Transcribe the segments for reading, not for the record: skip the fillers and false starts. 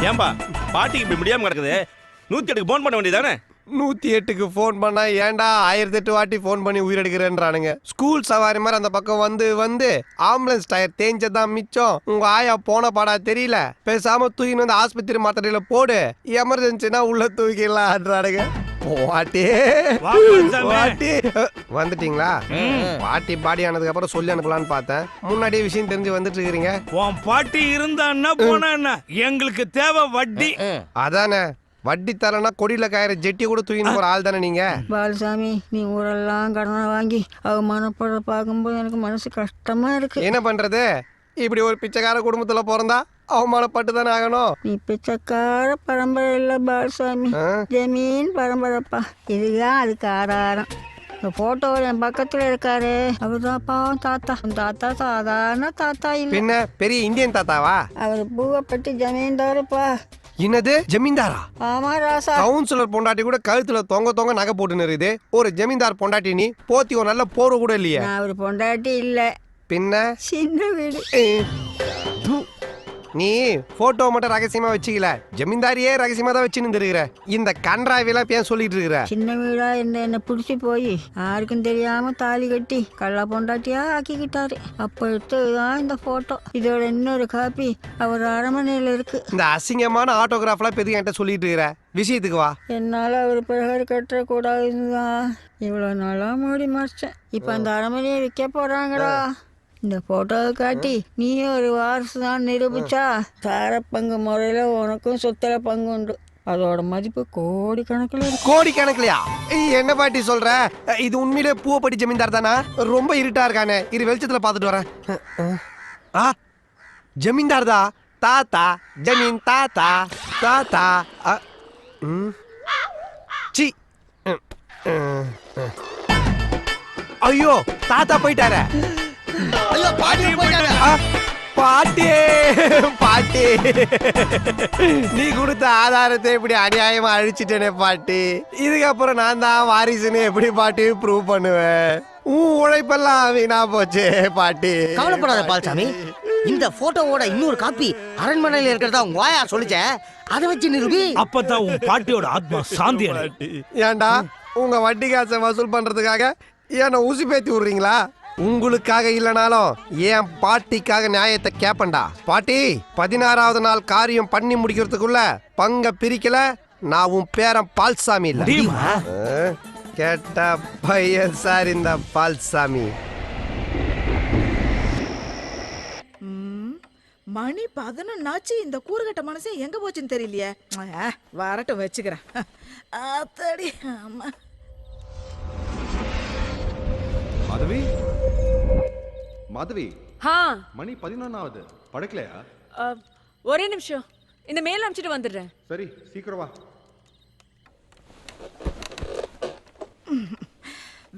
ஏன்பா பாட்டிக்கு இப்படி முடியாம கிடக்குது? 108க்கு போன் பண்ண வேண்டியதானே? 108க்கு ஃபோன் பண்ணா ஏன்டா 1008 வாட்டி ஃபோன் பண்ணி உயிரெடுக்கிறேன்றானுங்க. ஸ்கூல் சவாரி மாதிரி அந்த பக்கம் வந்து ஆம்புலன்ஸ் டயர் தேஞ்சதான் மிச்சம். உங்க ஆயா போன பாடா தெரியல. பேசாம தூக்கின்னு வந்து ஆஸ்பத்திரி மாத்திரையில போடு, எமர்ஜென்சினா உள்ள தூக்கிடலான்றானுங்க. பாட்டி பாட்டி வந்துட்டீங்களா? பாட்டி பாடி ஆனதுக்கு அப்புறம் சொல்லி அனுப்பலான்னு பார்த்தேன். முன்னாடியே விஷயம் தெரிஞ்சு வந்துட்டு இருக்கிறீங்க. உன் பாட்டி இருந்தா என்ன போனா என்ன? எங்களுக்கு தேவை வட்டி. அதானே, வட்டி தரனா கொடியில காயிற ஜெட்டி கூட தூக்கின்னு போற ஆள் தானே நீங்க. பாலசாமி, நீ ஊரெல்லாம் கடனை வாங்கி அவமானப்பட பார்க்கும்போது எனக்கு மனசு கஷ்டமா இருக்கு. என்ன பண்றது, இப்படி ஒரு பிச்சைக்கார குடும்பத்துல பிறந்தா அவமானப்பட்டு தானே ஆகணும். நீ பிச்சைக்கார பரம்பரை இல்ல பாலசாமி, ஜமீன் பரம்பரைப்பா. இதுதான் அதுக்கு ஆதாரம். இந்த போட்டோவில் என் பக்கத்துல இருக்காரு, அவர்தான் பாவம் தாத்தா. தாத்தா சாதாரண தாத்தா இல்லை, பின்ன பெரிய இந்தியன் தாத்தாவா? அவர் பூவைப்பட்டி ஜமீன்தாருப்பா. என்னது ஜமீன்தாரா? ஆமா ராசா. கவுன்சிலர் பொண்டாட்டி கூட கழுத்துல தொங்க நகை போட்டு நிறுது. ஒரு ஜமீன்தார் பொண்டாட்டி நீ போத்தி ஒரு நல்ல போர்வ கூட இல்லையா? நான் ஒரு பொண்டாட்டி இல்ல, பின்ன சின்ன வீடு. நீ போட்டோ மட்டும் ரகசியமா வச்சுக்கல, ஜமீன்தாரியே ரகசியமா தான் வச்சுன்னு இருக்கிற. இந்த கன்றாவிலாம் பேன் சொல்லிட்டு இருக்கிற. சின்ன வீடா என்ன பிடிச்சி போய் யாருக்கும் தெரியாம தாலி கட்டி கள்ளா பொண்டாட்டியா ஆக்கிக்கிட்டாரு. அப்ப எடுத்ததுதான் இந்த போட்டோ. இதோட இன்னொரு காப்பி அவர் அரண்மனையில இருக்கு. இந்த அசிங்கமான ஆட்டோகிராஃப்லாம் பெரிய என்கிட்ட சொல்லிட்டு இருக்கிற. விஷயத்துக்கு வா. என்னால அவர் பிரகாரம் கட்டக்கூடாதுதான் இவ்வளவு நாளா மூடி மறைச்சேன். இப்ப அந்த அரண்மனையை விற்க போறாங்கடா. இந்த போட்டோவை காட்டி நீ ஒரு வாரிசு தான் நிரூபிச்சா சார பங்கு முறையில உனக்கும் சொத்துல பங்கு உண்டு. அதோட மதிப்பு கோடி கணக்குல இருக்கு. கோடி கணக்குலையா? என்ன பாட்டி சொல்ற? இது உண்மையிலே பூவப்பட்டி ஜமீன்தார் தானா? ரொம்ப இருட்டா இருக்கானே, இரு வெளிச்சத்துல பாத்துட்டு வரேன். ஆ, ஜமீன்தார் தான். தாத்தா ஜமீன் தாத்தா தாத்தா. சி, ஐயோ தாத்தா போயிட்டாரே. பாட்டி பாட்டி, நீ கொடுத்த ஆதாரத்தை இப்படி அநியாயமா அழிச்சிட்டேனே பாட்டி. இதுக்கப்புறம் நான் தான் வாரிசுன்னு எப்படி பாட்டி ப்ரூவ் பண்ணுவேன்? உன் உழைப்பெல்லாம் வீணா போச்சு பாட்டி. கவலைப்படாத பால்சாமி, இந்த போட்டோவோட இன்னொரு காப்பி அரண்மனையில இருக்கிறதா உங்க வாயா சொல்லிச்ச, அதை வச்சு நிரூபி. அப்பதான் உன் பாட்டியோட ஆத்மா சாந்தி அடையும். ஏண்டா உங்க வட்டி காசை வசூல் பண்றதுக்காக என்ன ஊசி பேத்தி விடுறீங்களா? உங்களுக்காக இல்லனாலும் என் பாட்டிக்காக நியாயத்தை கேப்பண்டா. பாட்டி, 16வது நாள் காரியம் பண்ணி முடிக்கிறதுக்குள்ள பங்க பிரிக்கல, நான் உன் பேரன் பால்சாமி இல்ல. கேட்ட பையன் சார் இந்த பால்சாமி. மணி 11 இந்த கூறுகட்ட மனசே எங்க போச்சுன்னு தெரியலையே. வரட்டும் வச்சுக்கிறேன். ஆத்தாடி அம்மா. மாதவி, மாதவி, மணி 11 படுக்கலையா? ஒரே நிமிஷம், இந்த மேல் அனுப்பிச்சிட்டு வந்துடுறேன். சரி, சீக்கிரம் வா.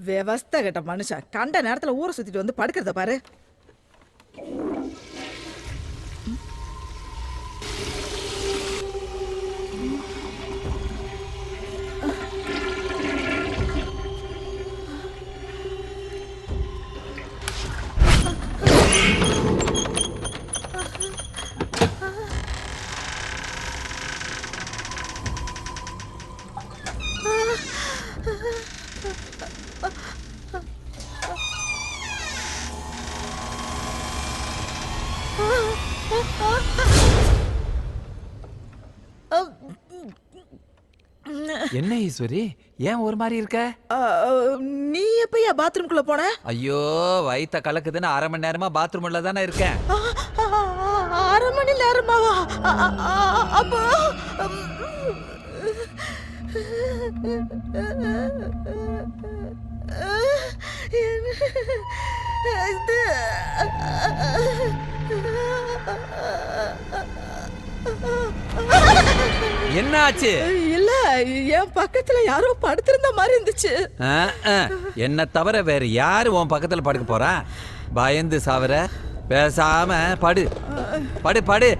விவஸ்தை கட்ட மனுஷன் கண்ட நேரத்துல ஊரை சுத்திட்டு வந்து படுக்கிறத பாரு. என்ன ஈஸ்வரி, ஏன் ஒரு மாதிரி இருக்க? நீ எப்பயா பாத்ரூம்குள்ள போன? ஐயோ, வயித்த கலக்குதுன்னு 1/2 மணி நேரமா பாத்ரூம்ல தானே இருக்கேன். 1/2 மணி நேரமாவா? அப்போ என்ன ஆச்சு? இல்ல, என் பக்கத்துல யாரோ படுத்திருந்த மாதிரி இருந்துச்சு. என்ன தவிர வேற யாரு உன் பக்கத்துல படுக்க போறா? பயந்து சாவர, பேசாம படு படு படு.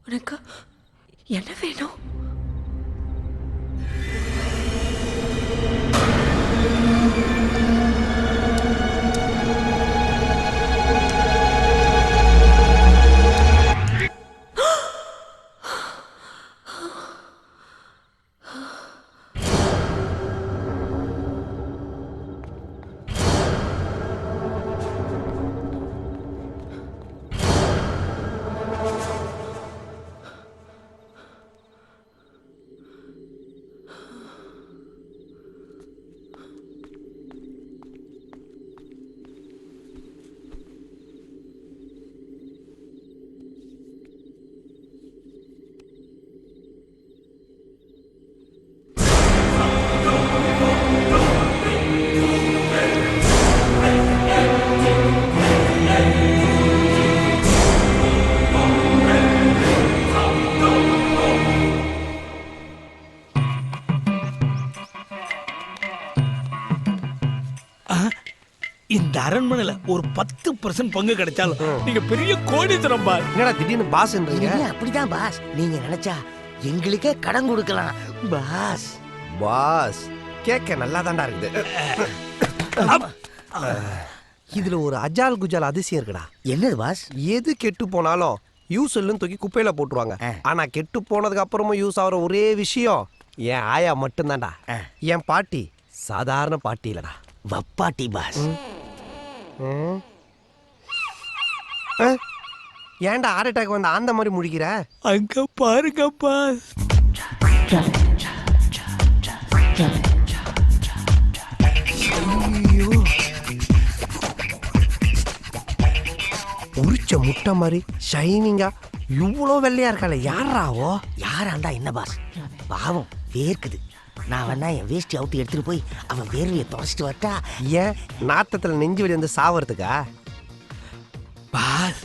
உனக்கு என்ன வேணும்? இந்த அரண்மனையில ஒரு 10% பங்கு கிடைச்சாலும் நீங்க பெரிய கோடீஸ்வரம் பாஸ். என்னடா திடீர்னு பாஸ்ன்றீங்க? இல்ல, அப்படிதான் பாஸ். நீங்க நினைச்சா எங்களுக்கே கடன் கொடுக்கலாம் பாஸ். பாஸ் கேட்க நல்லா தான்டா இருக்குது. இதுல ஒரு அஜால் குஜால் அதிசயம் இருக்குடா. என்னது பாஸ்? எது கெட்டு போனாலும் யூஸ் இல்லைன்னு தூக்கி குப்பையில போட்டுருவாங்க. ஆனா கெட்டு போனதுக்கு அப்புறமும் யூஸ் ஆகிற ஒரே விஷயம் என் ஆயா மட்டும்தான்டா. என் பாட்டி சாதாரண பாட்டி இல்லடா, வப்பாட்டி பாஸ். ஏன்டா ஹார்ட் அட்டாக் வந்து அந்த மாதிரி முழிக்கிற? அங்க பாருங்க பாஸ். உரிச்ச முட்டை மாதிரி ஷைனிங்கா இவ்வளோ வெள்ளையா இருக்கால, யாராவோ? யாராண்டா என்ன பாஸ்? பாவம் வேர்க்குது. நான் வேணா என் வேஷ்டி அவுத்து எடுத்துட்டு போய் அவன் வேர்வையை தொடச்சிட்டு வரட்டா? ஏன் நாத்தத்துல நெஞ்சு வலி வந்து சாவறதுக்கா? பாஸ்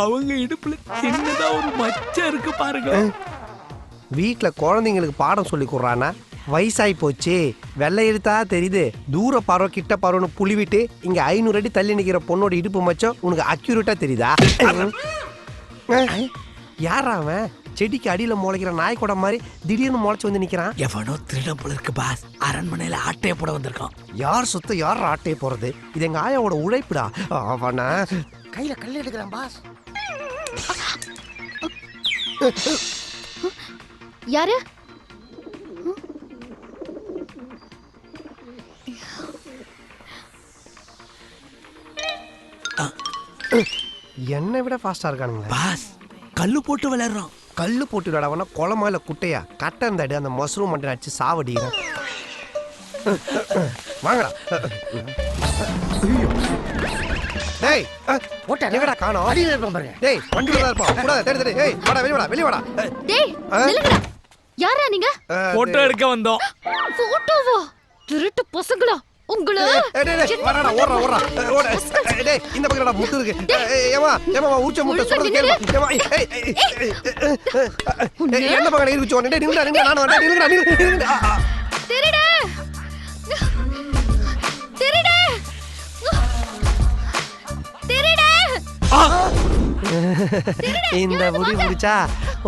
அவங்க இடுப்புல சின்னதா ஒரு மச்சம் இருக்கு பாருங்க. வீட்டுல குழந்தைங்களுக்கு பாடம் சொல்லி கொடுறானா? வயசாகி போச்சு, வெள்ளை எடுத்தா தெரியுது, தூர பார்வை கிட்ட பார்வைன்னு புளிவிட்டு இங்க 500 அடி தள்ளி நிக்கிற பொண்ணோட இடுப்பு மச்சம் உனக்கு அக்யூரேட்டா தெரியுதா? யாரா அவன்? செடிக்கு அடியில முளைக்கிற நாய்க்கூட மாதிரி திடீர்னு முளைச்சு வந்து நிக்கிறான். எவனோ திருடம் போல இருக்கு பாஸ். அரண்மனையில ஆட்டைய போட வந்திருக்கான். யார் சொத்து யார் ஆட்டையை போறது? இது எங்க ஆயாவோட உழைப்புடா. அவன கையில கல் எடுக்கிறான் பாஸ். யாரு? என்னை விட ஃபாஸ்டா இருக்கானுங்க பாஸ். கல்லு போட்டு விளையாடுறோம். கல்லு போட்டு விளையாடவனா குளமா இல்ல குட்டையா? கட்ட இருந்தாடு அந்த மஷ்ரூம் மண்டை அடிச்சு சாவடிக்கிறேன். வாங்கடா. டேய் போட்டா எங்கடா காணோம்? அடியில இருப்பான் பாருங்க. டேய் வண்டில தான் இருப்பான். கூடாத தேடி தேடி. ஏய் வாடா வெளிய வாடா வெளிய வாடா. டேய் நில்லுங்கடா. யாரா நீங்க? போட்டோ எடுக்க வந்தோம். போட்டோவா? திருட்டு பசங்களா உங்கள? டேய் வாடா ஓடுறா ஓடுறா. ஓடு. டேய் இந்த பக்கம்டா முட்டு இருக்கு. ஏமா ஏமா ஊச்ச முட்டை சொல்றது கேளுமா. ஏமா என்ன பக்கம் இருக்கு சொன்னே. டேய் நில்லுடா நில்லுடா நான் வரேன். நில்லுடா நில்லுடா. திருடே திருடே திருடே. இந்த முடி முடிச்சா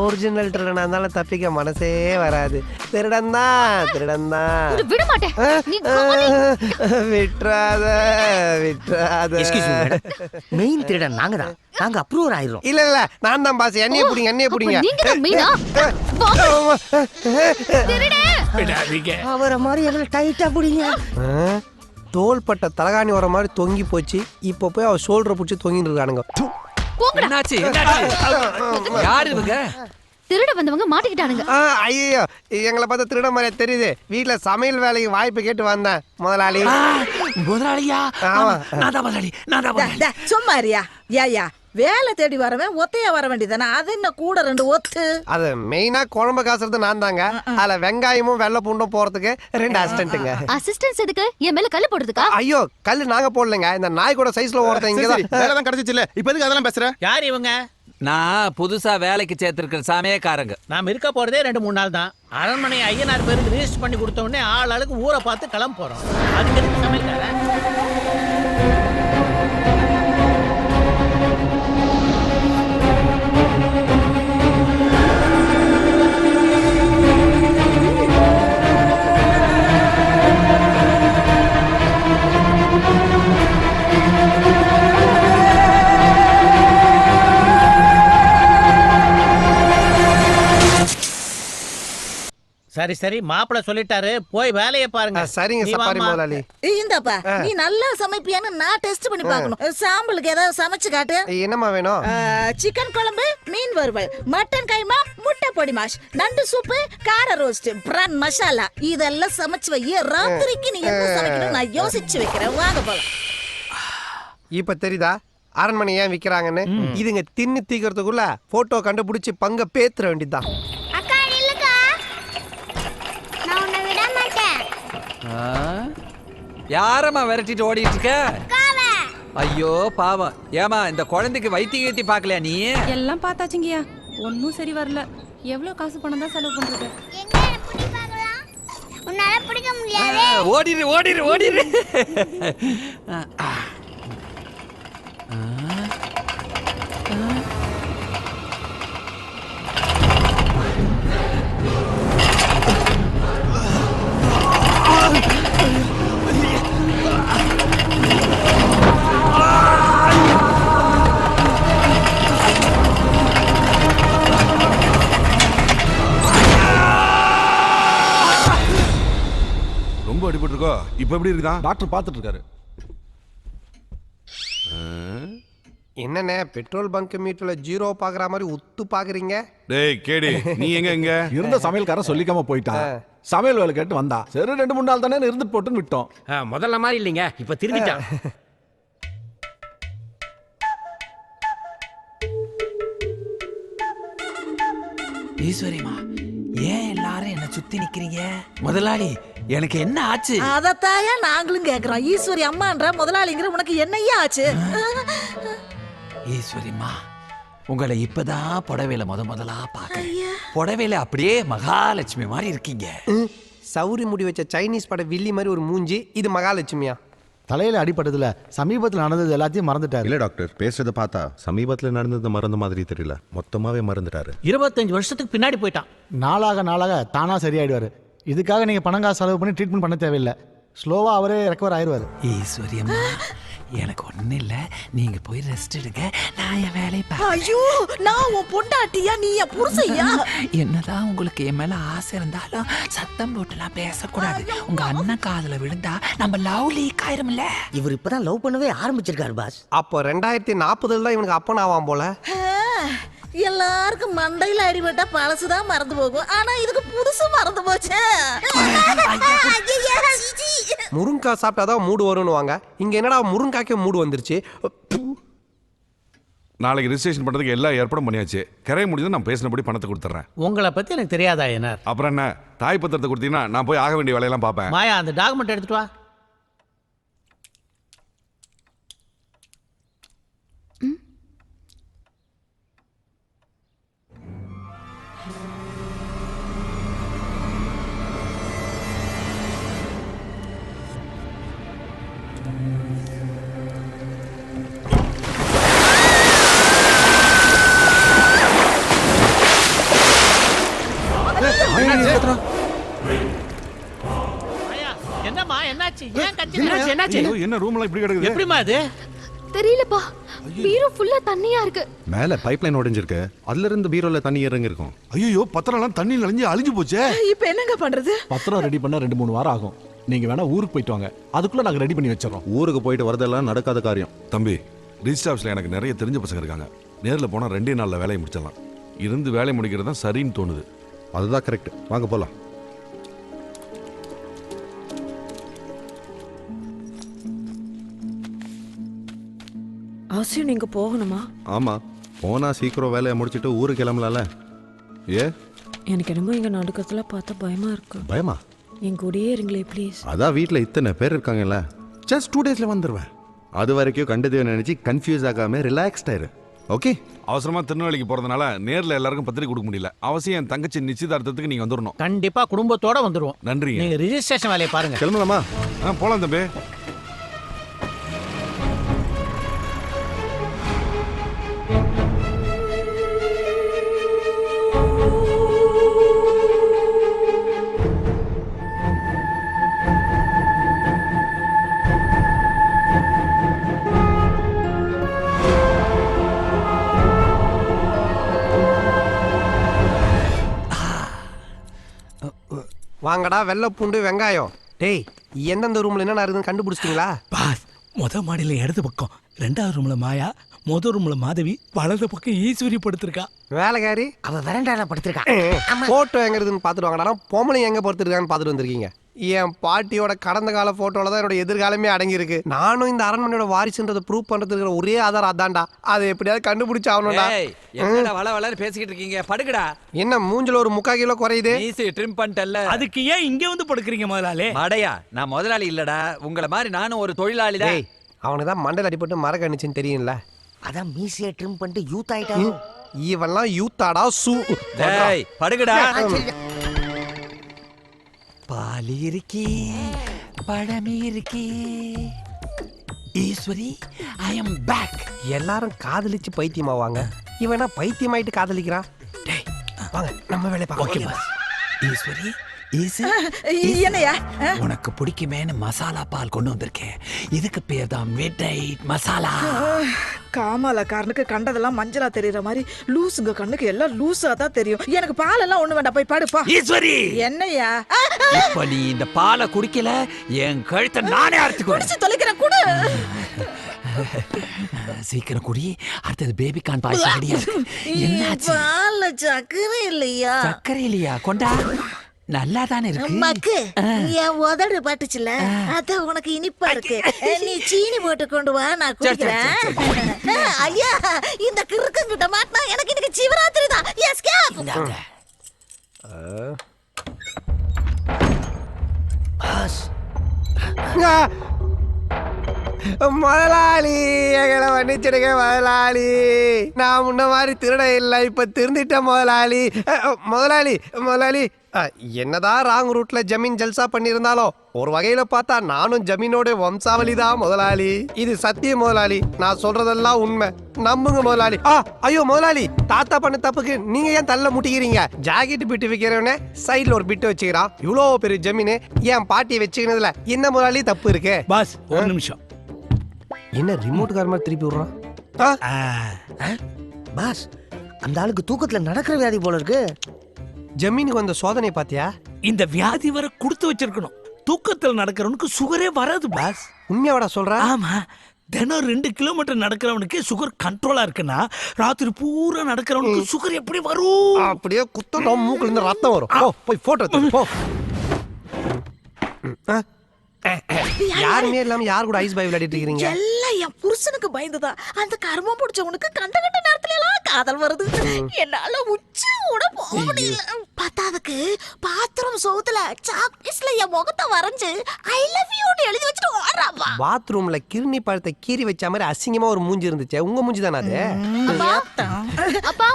ஒரிஜினல் திருடனா இருந்தாலும் தப்பிக்க மனசே வராது. திருடன் தான் திருடன் தான். விட மாட்டேன். நீ விட்றாத விட்றாத. மெயின் திருடன் நாங்க தான். நாங்க அப்ரூவர் ஆயிரோம். இல்ல இல்ல நான் தான் பாஸ். என்னைய புடிங்க என்னைய புடிங்க. நீங்க தான் மெயினா? திருடே விடாதீங்க. அவரை மாதிரி எங்களை டைட்டா புடிங்க. தோள்பட்ட தலகாணி வர மாதிரி தொங்கி போச்சு. இப்போ போய் அவ ஷோல்டரை பிடிச்சி தொங்கிட்டு இருக்கானுங்க. என்னாச்சு என்னாச்சு? யாரு இவங்க? திருட வந்தவங்க மாட்டிக்கிட்டானுங்க. ஐயோ எங்களை பார்த்தா திருட மாதிரியா தெரியுது. வீட்டுல சமையல் வேலைக்கு வாய்ப்பு கேட்டு வந்தேன் முதலாளி. முதலாளியா? ஆமா. நான் தான் முதலாளி. நான் தான் முதலாளி. சும்மா இருயா. ஏயா வேலை தேடி வரவன் ஒத்தையா வர வேண்டியதானே? அது என்ன கூட 2 ஒத்து? அது மெயினா குழம்பு காசுறது நான் தாங்க. அதுல வெங்காயமும் வெள்ளை பூண்டும் போறதுக்கு 2 அசிஸ்டன்ட்டுங்க. அசிஸ்டன்ஸ் எதுக்கு? என் மேல கல்லு போடுறதுக்கா? ஐயோ கல்லு நாங்க போடலங்க. இந்த நாய் கூட சைஸ்ல ஒருத்தன் இங்கதான் வேலை தான் கிடைச்சிச்சு இல்ல. இப்ப எதுக்கு அதெல்லாம் பேசுற? யார் இவங்க? நான் புதுசா வேலைக்கு சேர்த்திருக்கிற சமயக்காரங்க. நாம இருக்க போறதே 2-3 நாள் தான். அரண்மனை ஐயனார் பேருக்கு ரிஜிஸ்டர் பண்ணி கொடுத்த உடனே ஆளுக்கு ஊரை பார்த்து கிளம்ப போறோம். அதுக்கு எதுக்கு சமையல்காரன்? சரி சரி மாப்பிள்ள சொல்லிட்டாரு போய் வேலையை பாருங்க. சரிங்க நீ சப்பாரி வாம்மா. முதலாளி. இந்தாப்பா நீ நல்லா சமைப்பியான்னு நான் டெஸ்ட் பண்ணி பார்க்கணும். சாம்பிளுக்கு ஏதாவது சமைச்சு காட்டு. என்னம்மா வேணும்? சிக்கன் குழம்பு, மீன் வறுவல், மட்டன் கைமா, முட்டை பொடி மாஷ், நண்டு சூப்பு, கார ரோஸ்ட், பிரான் மசாலா இதெல்லாம் சமைச்சு வை. ராத்திரிக்கு நீ என்ன சமைக்கணும் நான் யோசிச்சு வைக்கிறேன். வாங்க போலாம். இப்ப தெரியுதா அரண்மனை ஏன் விக்கிறாங்கன்னு? இதுங்க தின்னு தீக்கிறதுக்குள்ள போட்டோ கண்டுபிடிச்சு பங்க பேத்துற வேண்டியதுதான். யாரம்மா விரட்டிட்டு ஓடிட்டு இருக்க? ஐயோ பாவம். ஏமா இந்த குழந்தைக்கு வைத்தியம் கீத்தி பார்க்கலையா நீ? எல்லாம் பார்த்தாச்சுங்கய்யா, ஒன்னும் சரி வரல. எவ்வளவு காசு பணம் தான் செலவு பண்றது? ஓடிரு ஓடிரு ஓடிரு. ரொம்ப அடிபட்டு இருக்கோ? இப்ப எப்படி இருக்குதா? டாக்டர் பார்த்துட்டு இருக்காரு. என்னண்ணே பெட்ரோல் பங்க் மீட்டர்ல ஜீரோ பாக்குற மாதிரி உத்து பாக்குறீங்க? டேய் கேடி, நீ எங்க இருந்த சமையல்காரன் சொல்லிக்காம போயிட்டான். சமையல் வேலை கேட்டு வந்தா சரி 2-3 நாள் தானே இருந்துட்டு போட்டுன்னு விட்டோம். முதல்ல மாதிரி இல்லைங்க, இப்ப திரும்பிட்டான். ஈஸ்வரிமா ஏன் எல்லாரும் என்ன சுத்தி நிக்கிறீங்க? முதலாளி எனக்கு என்ன ஆச்சு? அதத்தாயா நாங்களும் கேக்குறோம். ஈஸ்வரி அம்மான்ற முதலாளிங்கிற உனக்கு என்னையா ஆச்சு? ஈஸ்வரிமா உங்களை இப்பதான் புடவையில முதலா பாக்கிறேன். புடவையில அப்படியே மகாலட்சுமி மாதிரி இருக்கீங்க. சௌரி முடி வச்ச சைனீஸ் பட வில்லி மாதிரி ஒரு மூஞ்சி. இது மகாலட்சுமியா? தலையில அடிபட்டதுல சமீபத்தில் நடந்தது எல்லாத்தையும் மறந்துட்டாரு. இல்ல டாக்டர், பேசுறத பார்த்தா சமீபத்துல நடந்தது மறந்த மாதிரி தெரியல. மொத்தமாவே மறந்துட்டாரு. 25 வருஷத்துக்கு பின்னாடி போயிட்டான். நாளாக தானா சரியாயிடுவாரு. இதுக்காக நீங்க பணம் காசு செலவு பண்ணி ட்ரீட்மெண்ட் பண்ண தேவையில்லை. ஸ்லோவா அவரே ரெக்கவர் ஆயிடுவாரு. ஈஸ்வரி அம்மா எனக்கு ஒண்ணு இல்ல, நீங்க போய் ரெஸ்ட் எடுங்க, நான் என் வேலையை பார்க்கிறேன். ஐயோ நான் உன் பொண்டாட்டியா, நீ என் புருஷையா? என்னதான் உங்களுக்கு என் மேல ஆசை இருந்தாலும் சத்தம் போட்டுலாம் பேசக்கூடாது. உங்க அண்ணன் காதுல விழுந்தா நம்ம லவ் லீக் ஆயிரும்ல. இவர் இப்பதான் லவ் பண்ணவே ஆரம்பிச்சிருக்காரு பாஸ். அப்போ 2040 தான் இவனுக்கு அப்பன் ஆவான் போல. எல்லாருக்கும் மண்டையில அடிபட்டா பழசுதான் மறந்து போகும். ஆனா இதுக்கு புதுசு மறந்து போச்சு. முருங்காய் சாப்பிட்டாதான் மூடு வரும்னு வாங்க. இங்க என்னடா முருங்காய்க்கு மூடு வந்துருச்சு. நாளைக்கு ரிஜிஸ்ட்ரேஷன் பண்றதுக்கு எல்லா ஏற்பாடும் பண்ணியாச்சு. கரையை முடிஞ்சது நான் பேசினபடி பணத்தை கொடுத்துறேன். உங்களை பத்தி எனக்கு தெரியாதா என்ன? அப்புறம் என்ன, தாய் பத்திரத்தை கொடுத்தீங்கன்னா நான் போய் ஆக வேண்டிய வேலையெல்லாம் பார்ப்பேன். மாயா அந்த டாக்குமெண்ட் எடுத்துட்டு வா. என்னம்மா என்னாச்சு? ஏன் கத்திட்டு என்னாச்சு? என்ன ரூம்லாம் இப்படி கிடக்குது? எப்படிமா இது? தெரியலப்பா, பீரோ ஃபுல்லா தண்ணியா இருக்கு. மேல பைப்லைன் உடைஞ்சிருக்கு. அதுல இருந்து பீரோல தண்ணி இறங்கி இருக்கும். ஐயோ பத்திரம்லாம் தண்ணி நனைஞ்சு அழிஞ்சு போச்சே. இப்ப என்னங்க பண்றது? பத்திரம் ரெடி பண்ண 2-3 வாரம் ஆகும். நீங்க வேணா ஊருக்கு போயிட்டு வாங்க, அதுக்குள்ள நாங்க ரெடி பண்ணி வச்சிடறோம். ஊருக்கு போயிட்டு வரதெல்லாம் நடக்காத காரியம். தம்பி, ரிஜிஸ்டர் ஆஃபீஸ்ல எனக்கு நிறைய தெரிஞ்ச பசங்க இருக்காங்க. நேர்ல போனா 2 நாள்ல வேலையை முடிச்சிடலாம். இருந்து வேலை முடிக்கிறது தான் சரின்னு தோணுது. அதுதான் கரெக்ட். வாங்க போலாம். அவசியம் நீங்க போகணுமா? ஆமா, போனா சீக்கிரம் வேலையை முடிச்சிட்டு ஊருக்கு கிளம்பலாம்ல. ஏ எனக்கு என்னமோ இங்க நடுக்கத்துல பார்த்தா பயமா இருக்கு. பயமா? என் கூடயே இருங்களே ப்ளீஸ். அதான் வீட்டுல இத்தனை பேர் இருக்காங்கல்ல, ஜஸ்ட் 2 டேஸ்ல வந்துருவேன். அது வரைக்கும் கண்டதே நினைச்சு கன்ஃபியூஸ் ஆகாம ரிலாக்ஸ்டா இரு. ஓகே? அவசரமா திருநெல்வேலிக்கு போறதுனால நேர்ல எல்லாருக்கும் பத்திரிக்கை கொடுக்க முடியல. அவசியம் என் தங்கச்சி நிச்சயதார்த்தத்துக்கு நீங்க வந்துடணும். கண்டிப்பா குடும்பத்தோட வந்துருவோம். நன்றி. நீங்க ரிஜிஸ்ட்ரேஷன் வேலையை பாருங்க. கிளம்பலாமா? போலாம் தம்பி. வாங்கடா வெள்ளை பூண்டு வெங்காயம். டேய் எந்தெந்த ரூம்ல என்ன இருக்குதுன்னு கண்டுபிடிச்சிட்டீங்களா? பாஸ் மொதல் இடது பக்கம், 2வது ரூம்ல மாயா, முதல் ரூம்ல மாதவி, வலது பக்கம் ஈஸ்வரி படுத்திருக்கா. வேலைக்காரி அவ வெரண்டால படுத்திருக்கா. போட்டோ எங்க இருக்குதுன்னு பாத்துட்டு வாங்கடா. பொம்பளை எங்க படுத்துருக்கான்னு பாத்துட்டு வந்திருக்கீங்க. என் பாட்டியோட கடந்த கால போட்டோல தான் என்னோட எதிர்காலமே அடங்கி இருக்கு. நானும் இந்த அரண்மனையோட வாரிசுன்றதை ப்ரூவ் பண்றதுக்கு ஒரே ஆதாரம் அதான்டா. அதை எப்படியாவது கண்டுபிடிச்சு ஆகணும்டா. என்னடா வள வளன்னு பேசிக்கிட்டு இருக்கீங்க? படுங்கடா. என்ன மூஞ்சில ஒரு 3/4 கிலோ குறையுது? ஈஸி ட்ரிம் பண்ணிட்டல்ல. அதுக்கு ஏன் இங்க வந்து படுக்கிறீங்க முதலாளி? மடையா, நான் முதலாளி இல்லடா. உங்கள மாதிரி நானும் ஒரு தொழிலாளி தான். டேய் அவனுக்கு தான் மண்டல அடிபட்டு மர கணிச்சுன்னு தெரியும்ல. அதான் மீசியை ட்ரிம் பண்ணிட்டு யூத் ஆயிட்டாங்க. இவெல்லாம் யூத்தாடா சூ. டேய் படுங்கடா. பாலி இருக்கி பழமி இருக்கி ஈஸ்வரி, ஐ அம் பேக். எல்லாரும் காதலிச்சு பைத்தியமாவாங்க. இவனா பைத்தியமாயிட்டு காதலிக்கிறான். டேய் வாங்க நம்ம வேலைய பார்க்கலாம். ஈஸ்வரி, என்னையா உனக்கு பிடிக்குமேனு மசாலா பால் கொண்டு வந்திருக்கேன். இதுக்கு பேர் தான் மிட் நைட் மசாலா. காமாலக்காரனுக்கு கண்டதெல்லாம் மஞ்சளா தெரியற மாதிரி லூசுங்க கண்ணுக்கு எல்லாம் லூசா தான் தெரியும். எனக்கு பால் எல்லாம் ஒண்ணு வேண்டாம், போய் பாடுப்பா. ஈஸ்வரி, என்னையா இப்ப நீ இந்த பாலை குடிக்கல, என் கழுத்தை நானே அறுத்துக்குவேன். குடிச்சு தொலைக்கிறேன் கூட. சீக்கிரம் குடி, அடுத்தது பேபிகான் பாயசம் ரெடியா இருக்கு. என்னாச்சு? பால்ல சக்கரை இல்லையா? சக்கரை இல்லையா? கொண்டா. நல்லா தானே இருக்கு. மக்கு என் உதடு பட்டுச்சுல, அத உனக்கு இனிப்பா இருக்கு. நீ சீனி போட்டு கொண்டு வா, நான் குடிக்கிறேன். ஐயா இந்த கிறுக்கங்கிட்ட மாட்டினா எனக்கு இன்னைக்கு சிவராத்திரி தான். எஸ்கேப். பாஸ் முதலாளி எங்களை மன்னிச்சிடுங்க முதலாளி. நான் முன்ன மாதிரி திருட இல்லை, இப்ப திருந்திட்டேன் முதலாளி. முதலாளி முதலாளி என்னதான் ராங் ரூட்ல ஜமீன் ஜல்சா பண்ணியிருந்தாலும் ஒரு வகையில பார்த்தா நானும் ஜமீனோட வம்சாவளி தான் முதலாளி. இது சத்தியம் முதலாளி, நான் சொல்றதெல்லாம் உண்மை, நம்புங்க முதலாளி. ஐயோ முதலாளி, தாத்தா பண்ண தப்புக்கு நீங்க ஏன் தள்ள முட்டிக்கிறீங்க? ஜாக்கெட் பிட்டு வைக்கிறவனே சைட்ல ஒரு பிட்டு வச்சுக்கிறான். இவ்வளோ பெரிய ஜமீனு என் பாட்டியை வச்சுக்கிறதுல என்ன முதலாளி தப்பு இருக்கு? பாஸ் ஒரு நிமிஷம். என்ன ரிமோட் கார் மாதிரி திருப்பி விடுறான்? பாஸ் அந்த ஆளுக்கு தூக்கத்துல நடக்கிற வியாதி போல இருக்கு. ஜமீனுக்கு வந்த சோதனை பாத்தியா? இந்த வியாதி வர கொடுத்து வச்சிருக்கணும். தூக்கத்தில் நடக்கிறவனுக்கு சுகரே வராது பாஸ். உண்மையாவடா சொல்ற? ஆமா, தினம் 2 கிலோமீட்டர் நடக்கிறவனுக்கு சுகர் கண்ட்ரோலா இருக்குன்னா ராத்திரி பூரா நடக்கிறவனுக்கு சுகர் எப்படி வரும்? அப்படியே குத்தம் மூக்குல இருந்து ரத்தம் வரும். போய் போட்டோ எடுத்து போ. யாருமே இல்லாம யார் கூட ஐஸ் பாய் விளையாடிட்டு இருக்கீங்க? எல்லாம் என் புருஷனுக்கு பயந்துதான். அந்த கர்மம் பிடிச்சவனுக்கு கண்ட நேரத்துல எல்லாம் காதல் வருது. என்னால உச்சி கூட போக முடியல. பத்தாவதுக்கு பாத்ரூம் சோத்துல சாக்பீஸ்ல என் முகத்தை வரைஞ்சு ஐ லவ் யூ எழுதி வச்சுட்டு ஓடுறாப்பா. பாத்ரூம்ல கிருணி பழத்தை கீறி வச்ச மாதிரி அசிங்கமா ஒரு மூஞ்சி இருந்துச்சு. உங்க மூஞ்சி தானே அது? அப்பா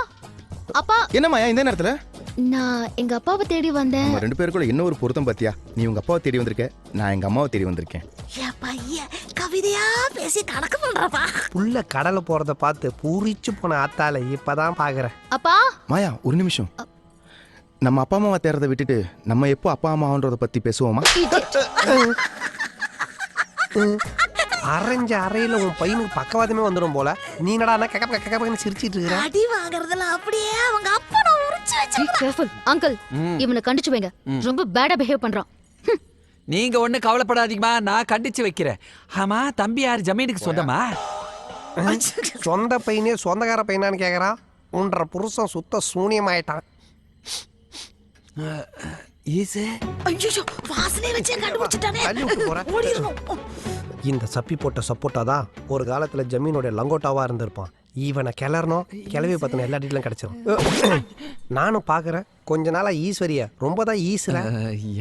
அப்பா, என்னம்மா இந்த நேரத்துல? நான் எங்க அப்பாவை தேடி வந்தேன். நம்ம 2 பேருக்குள்ள என்ன ஒரு பொருத்தம் பாத்தியா? நீ உங்க அப்பாவை தேடி வந்திருக்க, நான் எங்க அம்மாவை தேடி வந்திருக்கேன். என் பையன் கவிதையா பேசி கணக்கு பண்றப்பா. உள்ள கடலை போறத பார்த்து பூரிச்சு போன ஆத்தால இப்பதான் பாக்குறேன். அப்பா மாயா ஒரு நிமிஷம். நம்ம அப்பா அம்மாவை தேடுறதை விட்டுட்டு நம்ம எப்போ அப்பா அம்மான்றத பத்தி பேசுவோமா? அரைஞ்ச அறையில உன் பையனுக்கு பக்கவாதமே வந்துடும் போல. நீ என்னடா கக்கன்னு சிரிச்சிட்டு இருக்கிற? அடி வாங்குறதுல அப்படியே அவங்க அப்பா நான் உரிச்சு வச்சு. அங்கிள், இவனை கண்டிச்சு வைங்க. ரொம்ப பேடா பிஹேவ் பண்றான். நீங்க ஒண்ணு கவலைப்படாதீங்கம்மா, நான் கண்டிச்சு வைக்கிறேன். ஆமா, தம்பி யார் ஜமீனுக்கு சொந்தமா? சொந்த பையனே சொந்தக்கார பையனான்னு கேக்குறான். உன்ற புருஷன் சுத்த சூனியமாயிட்டான். ஐயோ வாசனை வச்சே கண்டுபிடிச்சிட்டானே. ஓடிரணும். இந்த சப்பி போட்ட சப்போட்டா தான் ஒரு காலத்துல ஜமீனோட லங்கோட்டாவா இருந்திருப்பான். இவனை கிளறணும், கிளவி பத்தின எல்லா டீட்டெயிலும் கிடைச்சிடும். நானும் பாக்குறேன் கொஞ்ச நாளா ஈஸ்வரிய ரொம்ப தான் ஈஸ்வர.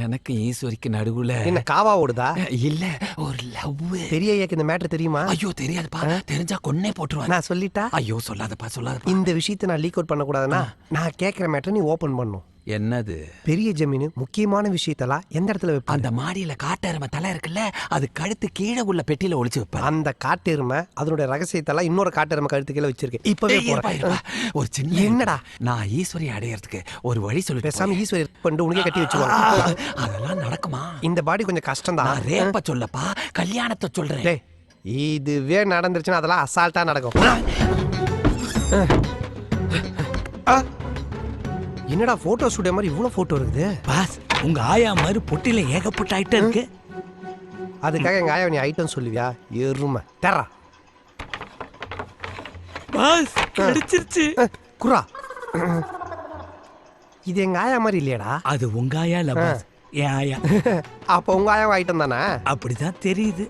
எனக்கு ஈஸ்வரிக்கு நடுவுல என்ன காவா ஓடுதா? இல்ல, ஒரு லவ். பெரிய ஐயாக்கு இந்த மேட்டர் தெரியுமா? ஐயோ தெரியாதுப்பா, தெரிஞ்சா கொன்னே போட்டுருவான். நான் சொல்லிட்டா? ஐயோ சொல்லாதப்பா சொல்லாதப்பா. இந்த விஷயத்தை நான் லீக் அவுட் பண்ண கூடாதுன்னா நான் கேட்கிற மேட்டர் நீ ஓபன் பண்ணும். என்னது? பெரிய ஜமீன் முக்கியமான விஷயத்தெல்லாம் எந்த இடத்துல வைப்ப? அந்த மாடியில காட்டெருமை தலை இருக்குல்ல, அது கழுத்து கீழே உள்ள பெட்டியில ஒளிச்சு வைப்பேன். அந்த காட்டெருமை அதனுடைய ரகசியத்தெல்லாம் இன்னொரு காட்டெருமை கழுத்து கீழே வச்சிருக்கேன். இப்பவே ஒரு சின்ன என்னடா நான் ஈஸ்வரி அடையறதுக்கு ஒரு வழி சொல்லி பேசாம ஈஸ்வரி பண்ணி உனக்கே கட்டி வச்சுருவாங்க. அதெல்லாம் நடக்குமா? இந்த பாடி கொஞ்சம் கஷ்டம் தான். ரேப்ப சொல்லப்பா, கல்யாணத்தை சொல்றேன். இதுவே நடந்துருச்சுன்னா அதெல்லாம் அசால்ட்டா நடக்கும். என்னடா போட்டோ ஸ்டுடியோ மாதிரி இவ்வளவு போட்டோ இருக்குது? பாஸ் உங்க ஆயா மாதிரி பொட்டில ஏகப்பட்ட ஐட்டம் இருக்கு. அதுக்காக எங்க ஆயா நீ ஐட்டம் சொல்லுவியா? எருமை தெரா பாஸ் கிடைச்சிருச்சு. குரா இது எங்க ஆயா மாதிரி இல்லையாடா? அது உங்க ஆயா இல்ல பாஸ், என் ஆயா. அப்ப உங்க ஆயா ஐட்டம் தானே? அப்படிதான் தெரியுது.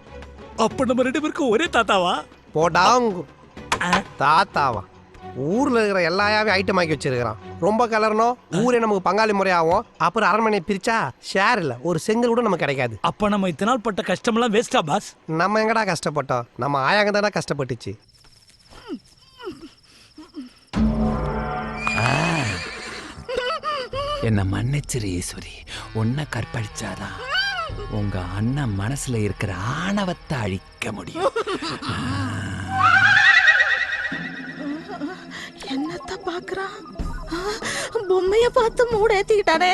அப்ப நம்ம 2 பேருக்கும் ஒரே தாத்தாவா? போடாங்க தாத்தாவா? ஊர்ல இருக்கிற எல்லா ஆயாவையும் ஐட்டம் ஆக்கி வச்சிருக்கிறான். ரொம்ப கலரணும், ஊரே நமக்கு பங்காளி முறையாகும். அப்புறம் அரண்மனையை பிரிச்சா ஷேர் இல்ல, ஒரு செங்கல் கூட நமக்கு கிடைக்காது. அப்ப நம்ம இத்தனை நாள் பட்ட கஷ்டமெல்லாம் வேஸ்டா பாஸ்? நம்ம எங்கடா கஷ்டப்பட்டோம்? நம்ம ஆயாங்க தானே கஷ்டப்பட்டுச்சு. என்ன மன்னிச்சிரு ஈஸ்வரி, உன்னை கற்பழிச்சாதான் உங்க அண்ணன் மனசுல இருக்கிற ஆணவத்தை அழிக்க முடியும். என்னத்த பாக்குறான்? பொம்மைய பார்த்து மூட ஏத்திக்கிட்டானே.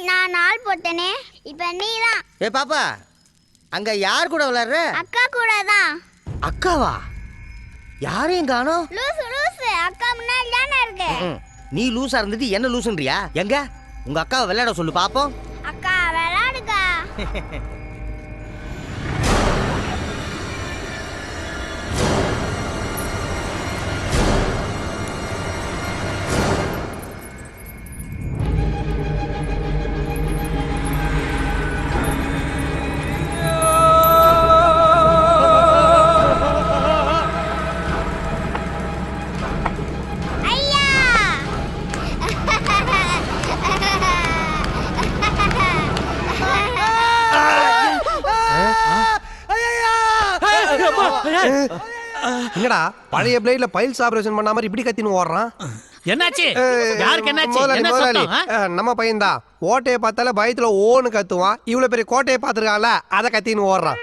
நான் நாள் போட்டனே, இப்ப நீதான். ஏ பாப்பா, அங்க யார் கூட விளையாடுற? அக்கா கூட தான். அக்காவா? யாரையும் காணோம். லூசு லூசு, அக்கா முன்னாடி தானே இருக்கு. நீ லூசா இருந்துட்டு என்ன லூசுன்றியா? எங்க உங்க அக்காவை விளையாட சொல்லு பாப்போம். அக்கா விளையாடுக்கா. என்னடா பழைய பிளேட்ல பைல்ஸ் ஆபரேஷன் பண்ண மாதிரி இப்படி கத்தின்னு ஓடுறான்? என்னாச்சு? யாருக்கு என்னாச்சு? முதலாளி, என்ன முதலாளி, சத்தம்? நம்ம பையன் தான். ஓட்டையை பார்த்தால பயத்துல ஓன்னு கத்துவான். இவ்வளவு பெரிய கோட்டையை பார்த்துருக்கான்ல, அதை கத்தின்னு ஓடுறான்.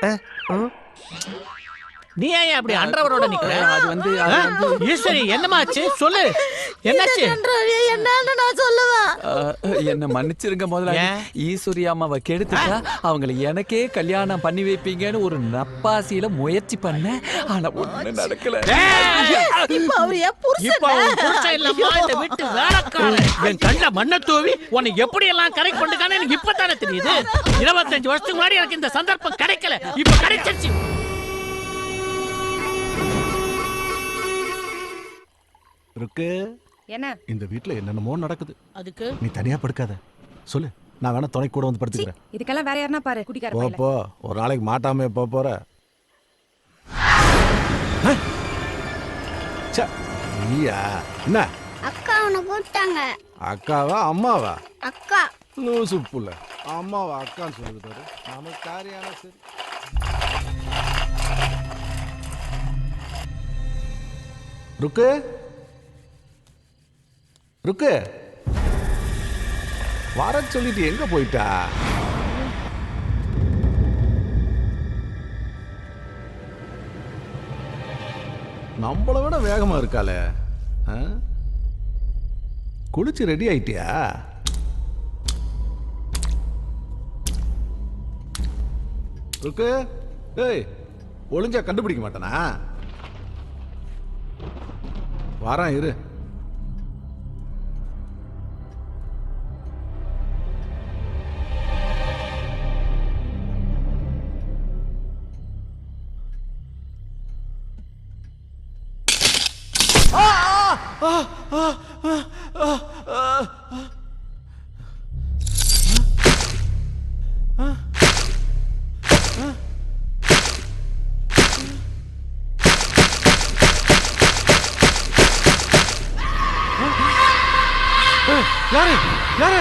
நீ ஏன் அப்படி அன்றவரோட நிக்கிற? அது வந்து ஈஸ்வரி, என்னமாச்சு சொல்லு, என்னாச்சு? என்னன்னு நான் சொல்லுவேன். என்ன மன்னிச்சிருங்க முதலாளி. ஈஸ்வரி அம்மாவை கெடுத்துட்டா அவங்களை எனக்கே கல்யாணம் பண்ணி வைப்பீங்கன்னு ஒரு நப்பாசியில முயற்சி பண்ண, ஆனா ஒண்ணு நடக்கல. இப்ப அவர் என் புருஷன். இப்ப அவன் புருஷன் இல்லம்மா, இந்த வீட்டு வேலைக்காரன். என் கண்ட மண்ணை தூவி உன்னை எப்படி எல்லாம் கரை கொண்டுக்கானு எனக்கு இப்பதானே தெரியுது. 25 வருஷத்துக்கு முன்னாடி எனக்கு இந்த சந்தர்ப்பம் கிடைக்கல, இப்ப கிடைச்சிருச்சு. இருக்கு என்ன இந்த வீட்ல என்னென்னமோ நடக்குது. அதுக்கு நீ தனியா படுக்காத, சொல்லு, நான் வேணா துணை கூட வந்து படுத்துக்கிறேன். இதுக்கெல்லாம் வேற யாருன்னா பாரு, குடிக்கார போ பையல. போ, ஒரு நாளைக்கு மாட்டாம போற. நீயா? என்ன அக்கா உன்னை கூப்பிட்டாங்க. அக்காவா அம்மாவா? அக்கா. லூசு புள்ள, அம்மாவா அக்கான்னு சொல்லுது பாரு. நமக்கு காரியான சரி. ருக்கு ருக்கு, வர சொல்லிட்டு எங்க போயிட்டா? நம்மளை விட வேகமா இருக்காளே. குளிச்சு ரெடி ஆயிட்டியா? ருக்கு, ஏய், ஒளிஞ்சா கண்டுபிடிக்க மாட்டானா? வாரான் இரு. யாரு யாரு?